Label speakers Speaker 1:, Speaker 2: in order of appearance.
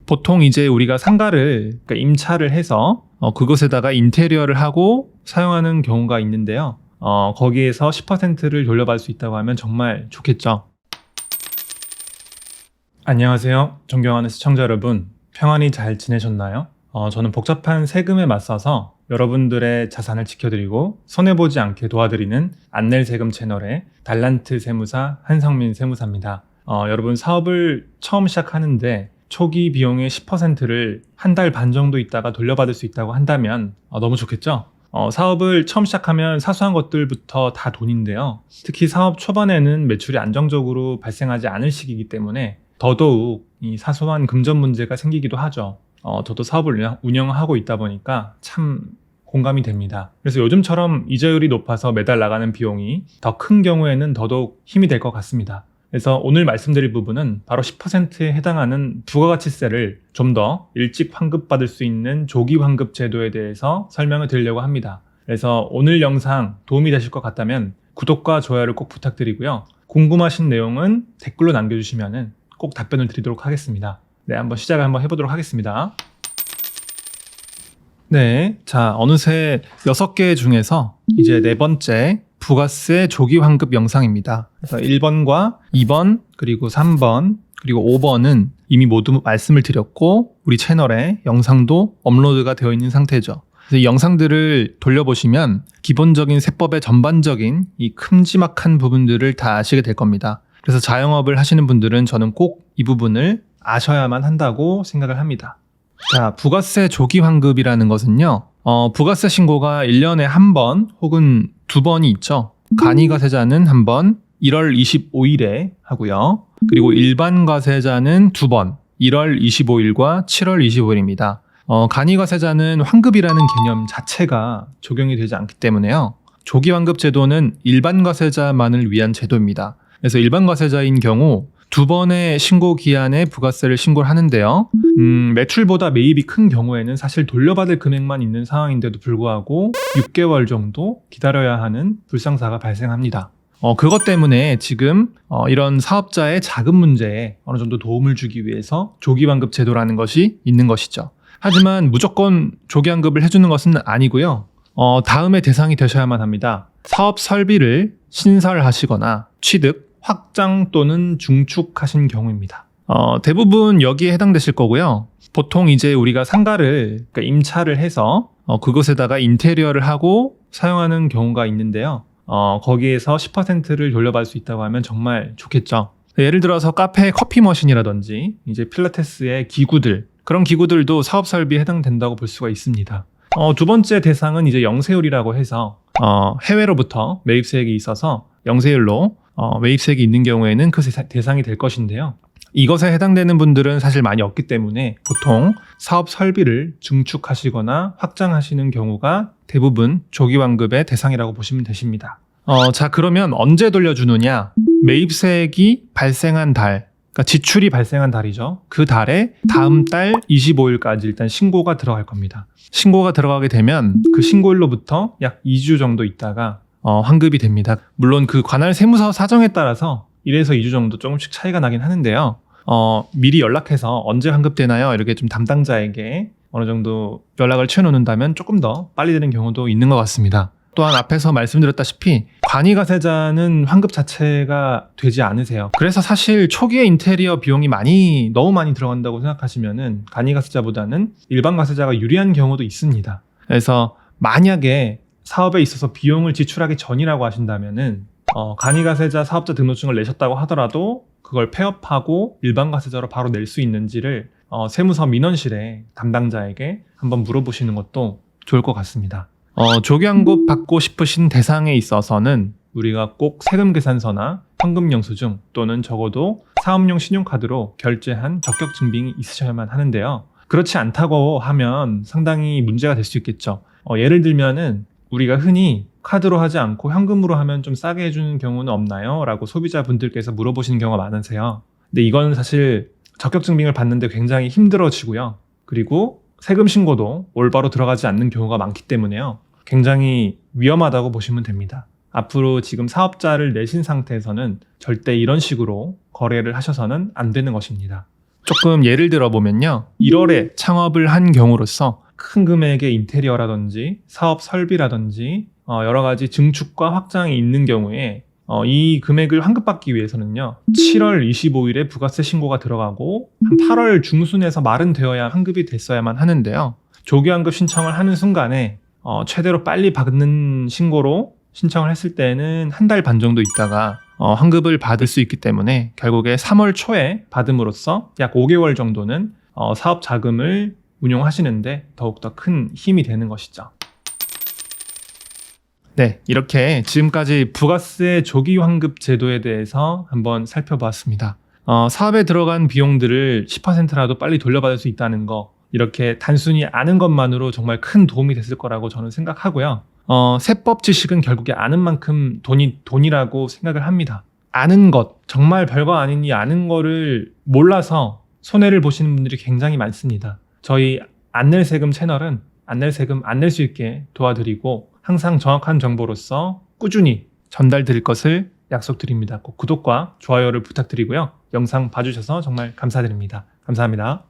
Speaker 1: 보통 이제 우리가 상가를, 그러니까 임차를 해서 그곳에다가 인테리어를 하고 사용하는 경우가 있는데요. 거기에서 10%를 돌려받을 수 있다고 하면 정말 좋겠죠. 안녕하세요. 존경하는 시청자 여러분. 평안히 잘 지내셨나요? 저는 복잡한 세금에 맞서서 여러분들의 자산을 지켜드리고 손해보지 않게 도와드리는 안낼세금 채널의 달란트 세무사 한성민 세무사입니다. 여러분 사업을 처음 시작하는데 초기 비용의 10%를 한 달 반 정도 있다가 돌려받을 수 있다고 한다면 너무 좋겠죠? 사업을 처음 시작하면 사소한 것들부터 다 돈인데요. 특히 사업 초반에는 매출이 안정적으로 발생하지 않을 시기이기 때문에 더더욱 이 사소한 금전 문제가 생기기도 하죠. 저도 사업을 운영하고 있다 보니까 참 공감이 됩니다. 그래서 요즘처럼 이자율이 높아서 매달 나가는 비용이 더 큰 경우에는 더더욱 힘이 될 것 같습니다. 그래서 오늘 말씀드릴 부분은 바로 10%에 해당하는 부가가치세를 좀 더 일찍 환급받을 수 있는 조기 환급 제도에 대해서 설명을 드리려고 합니다. 그래서 오늘 영상 도움이 되실 것 같다면 구독과 좋아요를 꼭 부탁드리고요. 궁금하신 내용은 댓글로 남겨주시면 꼭 답변을 드리도록 하겠습니다. 네, 한번 시작을 해보도록 하겠습니다. 네, 자, 어느새 6개 중에서 이제 4번째 부가세 조기 환급 영상입니다. 그래서 1번과 2번, 그리고 3번, 그리고 5번은 이미 모두 말씀을 드렸고 우리 채널에 영상도 업로드가 되어 있는 상태죠. 그래서 이 영상들을 돌려보시면 기본적인 세법의 전반적인 이 큼지막한 부분들을 다 아시게 될 겁니다. 그래서 자영업을 하시는 분들은 저는 꼭 이 부분을 아셔야만 한다고 생각을 합니다. 자, 부가세 조기 환급이라는 것은요, 부가세 신고가 1년에 한 번 혹은 2번이 있죠. 간이가세자는 한 번 1월 25일에 하고요. 그리고 일반 과세자는 2번 1월 25일과 7월 25일입니다. 간이가세자는 환급이라는 개념 자체가 적용이 되지 않기 때문에요. 조기 환급 제도는 일반 과세자만을 위한 제도입니다. 그래서 일반 과세자인 경우 2번의 신고 기한에 부가세를 신고를 하는데요. 매출보다 매입이 큰 경우에는 사실 돌려받을 금액만 있는 상황인데도 불구하고 6개월 정도 기다려야 하는 불상사가 발생합니다. 그것 때문에 지금 이런 사업자의 자금 문제에 어느 정도 도움을 주기 위해서 조기환급 제도라는 것이 있는 것이죠. 하지만 무조건 조기환급을 해주는 것은 아니고요. 다음에 대상이 되셔야만 합니다. 사업 설비를 신설하시거나 취득, 확장 또는 중축하신 경우입니다. 대부분 여기에 해당되실 거고요. 보통 이제 우리가 상가를, 그러니까 임차를 해서 그곳에다가 인테리어를 하고 사용하는 경우가 있는데요. 거기에서 10%를 돌려받을 수 있다고 하면 정말 좋겠죠. 예를 들어서 카페 커피 머신이라든지 이제 필라테스의 기구들, 그런 기구들도 사업 설비에 해당된다고 볼 수가 있습니다. 두 번째 대상은 이제 영세율이라고 해서 해외로부터 매입세액이 있어서 영세율로 매입세액이 있는 경우에는 그 대상이 될 것인데요. 이것에 해당되는 분들은 사실 많이 없기 때문에 보통 사업 설비를 증축하시거나 확장하시는 경우가 대부분 조기환급의 대상이라고 보시면 되십니다. 자, 그러면 언제 돌려주느냐? 매입세액이 발생한 달, 그러니까 지출이 발생한 달이죠. 그 달에 다음 달 25일까지 일단 신고가 들어갈 겁니다. 신고가 들어가게 되면 그 신고일로부터 약 2주 정도 있다가 환급이 됩니다. 물론 그 관할 세무서 사정에 따라서 1에서 2주 정도 조금씩 차이가 나긴 하는데요. 미리 연락해서 언제 환급되나요? 이렇게 좀 담당자에게 어느 정도 연락을 취해놓는다면 조금 더 빨리 되는 경우도 있는 것 같습니다. 또한 앞에서 말씀드렸다시피 간이가세자는 환급 자체가 되지 않으세요. 그래서 사실 초기에 인테리어 비용이 너무 많이 들어간다고 생각하시면은 간이가세자보다는 일반 가세자가 유리한 경우도 있습니다. 그래서 만약에 사업에 있어서 비용을 지출하기 전이라고 하신다면은 간이가세자 사업자 등록증을 내셨다고 하더라도 그걸 폐업하고 일반 가세자로 바로 낼 수 있는지를 세무서 민원실에 담당자에게 한번 물어보시는 것도 좋을 것 같습니다. 조기환급 받고 싶으신 대상에 있어서는 우리가 꼭 세금계산서나 현금영수증 또는 적어도 사업용 신용카드로 결제한 적격증빙이 있으셔야만 하는데요. 그렇지 않다고 하면 상당히 문제가 될 수 있겠죠. 예를 들면은 우리가 흔히 카드로 하지 않고 현금으로 하면 좀 싸게 해주는 경우는 없나요? 라고 소비자분들께서 물어보시는 경우가 많으세요. 근데 이건 사실 적격증빙을 받는데 굉장히 힘들어지고요. 그리고 세금 신고도 올바로 들어가지 않는 경우가 많기 때문에요. 굉장히 위험하다고 보시면 됩니다. 앞으로 지금 사업자를 내신 상태에서는 절대 이런 식으로 거래를 하셔서는 안 되는 것입니다. 조금 예를 들어 보면요. 1월에 창업을 한 경우로서 큰 금액의 인테리어라든지 사업 설비라든지 여러 가지 증축과 확장이 있는 경우에 이 금액을 환급받기 위해서는요. 7월 25일에 부가세 신고가 들어가고 한 8월 중순에서 말은 되어야 환급이 됐어야만 하는데요. 조기환급 신청을 하는 순간에 최대로 빨리 받는 신고로 신청을 했을 때는 한 달 반 정도 있다가 환급을 받을 수 있기 때문에 결국에 3월 초에 받음으로써 약 5개월 정도는 사업 자금을 운용하시는데 더욱더 큰 힘이 되는 것이죠. 네, 이렇게 지금까지 부가세 조기 환급 제도에 대해서 한번 살펴보았습니다. 사업에 들어간 비용들을 10%라도 빨리 돌려받을 수 있다는 거, 이렇게 단순히 아는 것만으로 정말 큰 도움이 됐을 거라고 저는 생각하고요. 세법 지식은 결국에 아는 만큼 돈이라고 생각을 합니다. 아는 것, 정말 별거 아닌 이 아는 거를 몰라서 손해를 보시는 분들이 굉장히 많습니다. 저희 안 낼 세금 채널은 안 낼 세금 안 낼 수 있게 도와드리고 항상 정확한 정보로서 꾸준히 전달드릴 것을 약속드립니다. 꼭 구독과 좋아요를 부탁드리고요. 영상 봐주셔서 정말 감사드립니다. 감사합니다.